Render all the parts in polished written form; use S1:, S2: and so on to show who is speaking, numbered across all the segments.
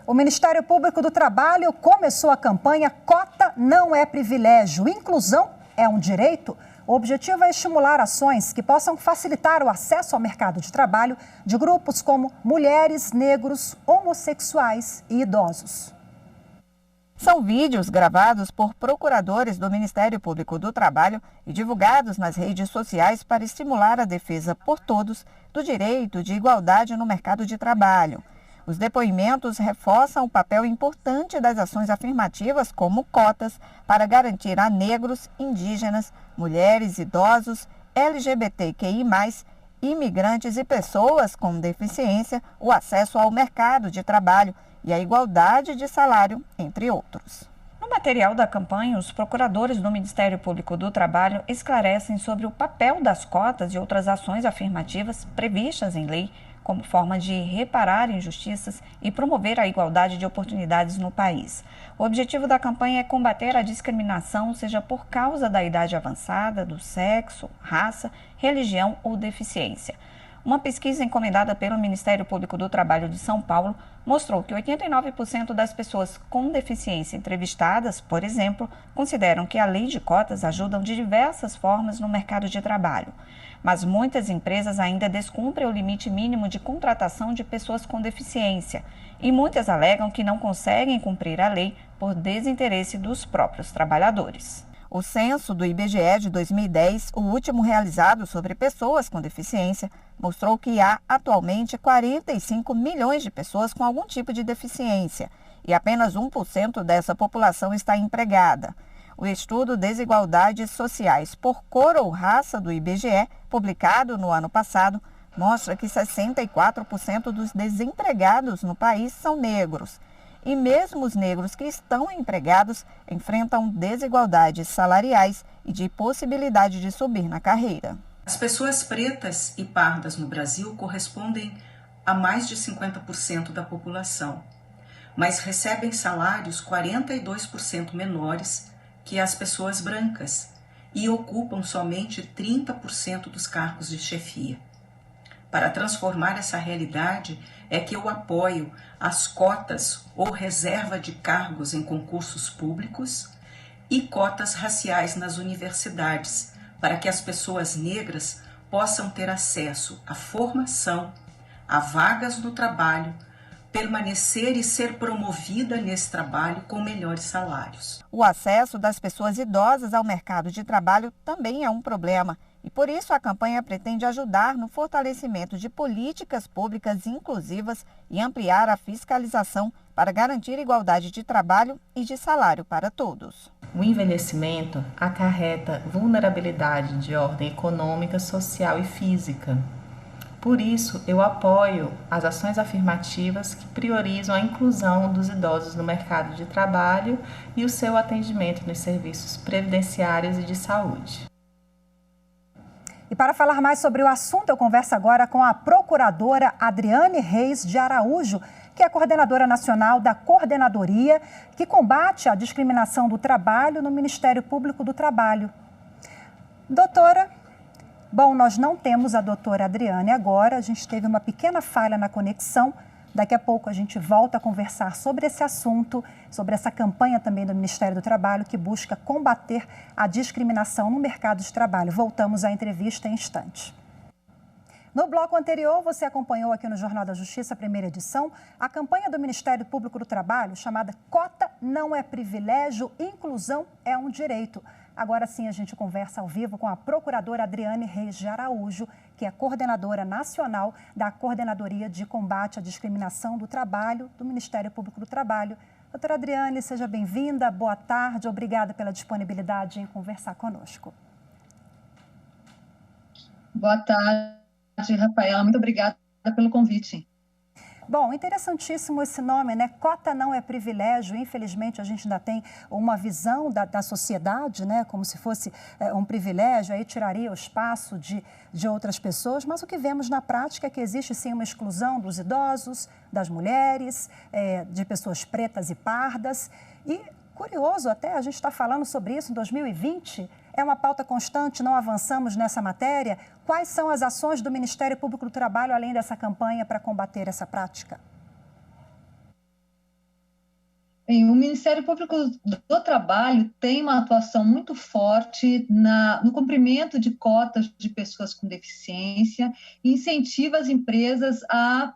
S1: O Ministério Público do Trabalho começou a campanha Cota não é privilégio, inclusão é um direito. O objetivo é estimular ações que possam facilitar o acesso ao mercado de trabalho de grupos como mulheres, negros, homossexuais e idosos.
S2: São vídeos gravados por procuradores do Ministério Público do Trabalho e divulgados nas redes sociais para estimular a defesa por todos do direito de igualdade no mercado de trabalho. Os depoimentos reforçam o papel importante das ações afirmativas, como cotas, para garantir a negros, indígenas, mulheres, idosos, LGBTQI+, imigrantes e pessoas com deficiência o acesso ao mercado de trabalho e a igualdade de salário, entre outros.
S3: No material da campanha, os procuradores do Ministério Público do Trabalho esclarecem sobre o papel das cotas e outras ações afirmativas previstas em lei como forma de reparar injustiças e promover a igualdade de oportunidades no país. O objetivo da campanha é combater a discriminação, seja por causa da idade avançada, do sexo, raça, religião ou deficiência. Uma pesquisa encomendada pelo Ministério Público do Trabalho de São Paulo mostrou que 89% das pessoas com deficiência entrevistadas, por exemplo, consideram que a lei de cotas ajuda de diversas formas no mercado de trabalho. Mas muitas empresas ainda descumprem o limite mínimo de contratação de pessoas com deficiência e muitas alegam que não conseguem cumprir a lei por desinteresse dos próprios trabalhadores.
S2: O censo do IBGE de 2010, o último realizado sobre pessoas com deficiência, mostrou que há atualmente 45 milhões de pessoas com algum tipo de deficiência e apenas 1% dessa população está empregada. O estudo Desigualdades Sociais por Cor ou Raça do IBGE, publicado no ano passado, mostra que 64% dos desempregados no país são negros. E mesmo os negros que estão empregados enfrentam desigualdades salariais e de possibilidade de subir na carreira.
S4: As pessoas pretas e pardas no Brasil correspondem a mais de 50% da população, mas recebem salários 42% menores que as pessoas brancas e ocupam somente 30% dos cargos de chefia. Para transformar essa realidade é que eu apoio as cotas ou reserva de cargos em concursos públicos e cotas raciais nas universidades, para que as pessoas negras possam ter acesso à formação, a vagas no trabalho, permanecer e ser promovida nesse trabalho com melhores salários.
S2: O acesso das pessoas idosas ao mercado de trabalho também é um problema e por isso a campanha pretende ajudar no fortalecimento de políticas públicas inclusivas e ampliar a fiscalização para garantir igualdade de trabalho e de salário para todos.
S5: O envelhecimento acarreta vulnerabilidade de ordem econômica, social e física. Por isso, eu apoio as ações afirmativas que priorizam a inclusão dos idosos no mercado de trabalho e o seu atendimento nos serviços previdenciários e de saúde.
S1: E para falar mais sobre o assunto, eu converso agora com a procuradora Adriane Reis de Araújo, que é coordenadora nacional da Coordenadoria que combate a discriminação do trabalho no Ministério Público do Trabalho. Doutora, bom, nós não temos a doutora Adriane agora, a gente teve uma pequena falha na conexão. Daqui a pouco a gente volta a conversar sobre esse assunto, sobre essa campanha também do Ministério do Trabalho que busca combater a discriminação no mercado de trabalho. Voltamos à entrevista em instantes. No bloco anterior, você acompanhou aqui no Jornal da Justiça, primeira edição, a campanha do Ministério Público do Trabalho chamada Cota não é privilégio, inclusão é um direito. Agora sim a gente conversa ao vivo com a procuradora Adriane Reis de Araújo, que é coordenadora nacional da Coordenadoria de Combate à Discriminação do Trabalho do Ministério Público do Trabalho. Doutora Adriane, seja bem-vinda, boa tarde, obrigada pela disponibilidade em conversar conosco.
S6: Boa tarde, Rafaela, muito obrigada pelo convite.
S1: Bom, interessantíssimo esse nome, né? Cota não é privilégio. Infelizmente, a gente ainda tem uma visão da sociedade, né? Como se fosse um privilégio, aí tiraria o espaço de outras pessoas. Mas o que vemos na prática é que existe, sim, uma exclusão dos idosos, das mulheres, de pessoas pretas e pardas. E, curioso até, a gente está falando sobre isso em 2020, é uma pauta constante, não avançamos nessa matéria. Quais são as ações do Ministério Público do Trabalho, além dessa campanha, para combater essa prática?
S6: Bem, o Ministério Público do Trabalho tem uma atuação muito forte no cumprimento de cotas de pessoas com deficiência e incentiva as empresas a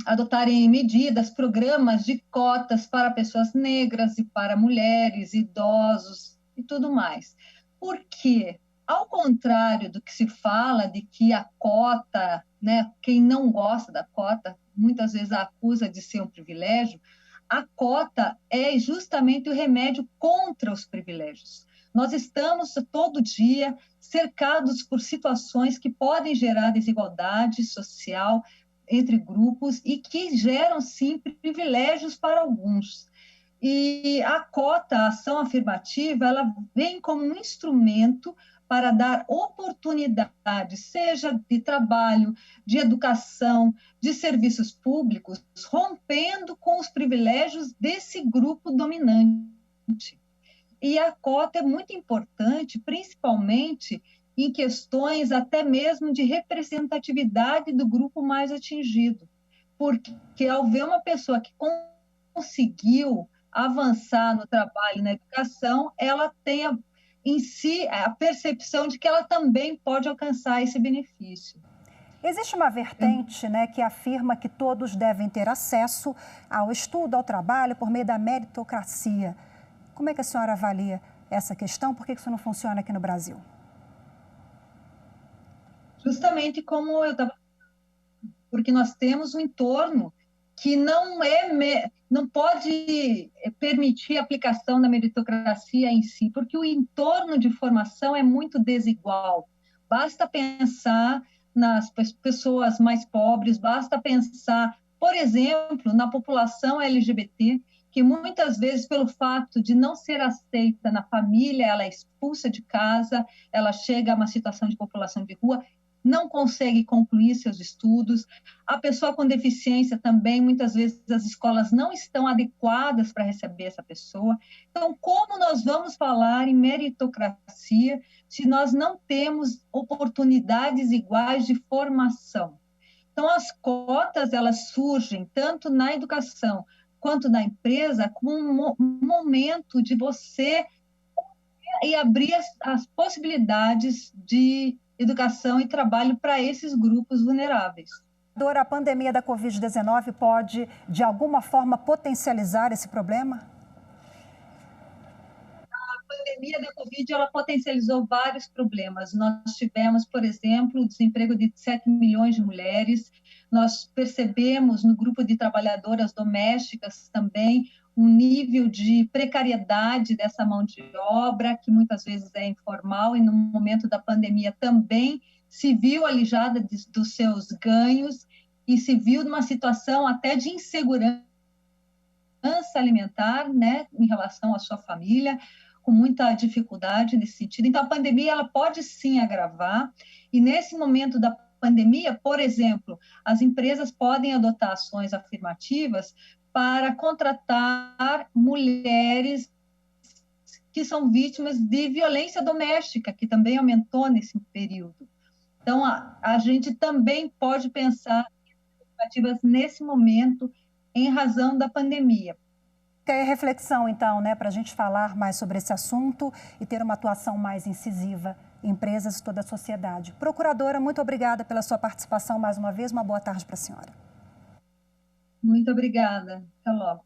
S6: adotarem medidas, programas de cotas para pessoas negras e para mulheres, idosos e tudo mais. Por quê? Ao contrário do que se fala de que a cota, né, quem não gosta da cota, muitas vezes a acusa de ser um privilégio, a cota é justamente o remédio contra os privilégios. Nós estamos todo dia cercados por situações que podem gerar desigualdade social entre grupos e que geram, sim, privilégios para alguns. E a cota, a ação afirmativa, ela vem como um instrumento para dar oportunidade, seja de trabalho, de educação, de serviços públicos, rompendo com os privilégios desse grupo dominante. E a cota é muito importante, principalmente em questões até mesmo de representatividade do grupo mais atingido, porque ao ver uma pessoa que conseguiu avançar no trabalho e na educação, ela tem em si a percepção de que ela também pode alcançar esse benefício.
S1: Existe uma vertente, né, que afirma que todos devem ter acesso ao estudo, ao trabalho, por meio da meritocracia. Como é que a senhora avalia essa questão? Por que isso não funciona aqui no Brasil?
S6: Justamente como eu estava, porque nós temos um entorno que não pode permitir a aplicação da meritocracia em si, porque o entorno de formação é muito desigual. Basta pensar nas pessoas mais pobres, basta pensar, por exemplo, na população LGBT, que muitas vezes, pelo fato de não ser aceita na família, ela é expulsa de casa, ela chega a uma situação de população de rua, não consegue concluir seus estudos. A pessoa com deficiência também, muitas vezes as escolas não estão adequadas para receber essa pessoa. Então, como nós vamos falar em meritocracia se nós não temos oportunidades iguais de formação? Então, as cotas, elas surgem tanto na educação quanto na empresa como um momento de você e abrir as possibilidades de educação e trabalho para esses grupos vulneráveis.
S1: A pandemia da Covid-19 pode, de alguma forma, potencializar esse problema?
S6: A pandemia da Covid, ela potencializou vários problemas. Nós tivemos, por exemplo, o desemprego de 7 milhões de mulheres. Nós percebemos no grupo de trabalhadoras domésticas também um nível de precariedade dessa mão de obra, que muitas vezes é informal, e no momento da pandemia também se viu alijada dos seus ganhos e se viu numa situação até de insegurança alimentar, né, em relação à sua família, com muita dificuldade nesse sentido. Então, a pandemia, ela pode sim agravar, e nesse momento da pandemia, por exemplo, as empresas podem adotar ações afirmativas para contratar mulheres que são vítimas de violência doméstica, que também aumentou nesse período. Então, a gente também pode pensar em alternativas nesse momento, em razão da pandemia.
S1: Fica aí a reflexão, então, né, para a gente falar mais sobre esse assunto e ter uma atuação mais incisiva em empresas e toda a sociedade. Procuradora, muito obrigada pela sua participação mais uma vez. Uma boa tarde para a senhora.
S6: Muito obrigada. Até logo.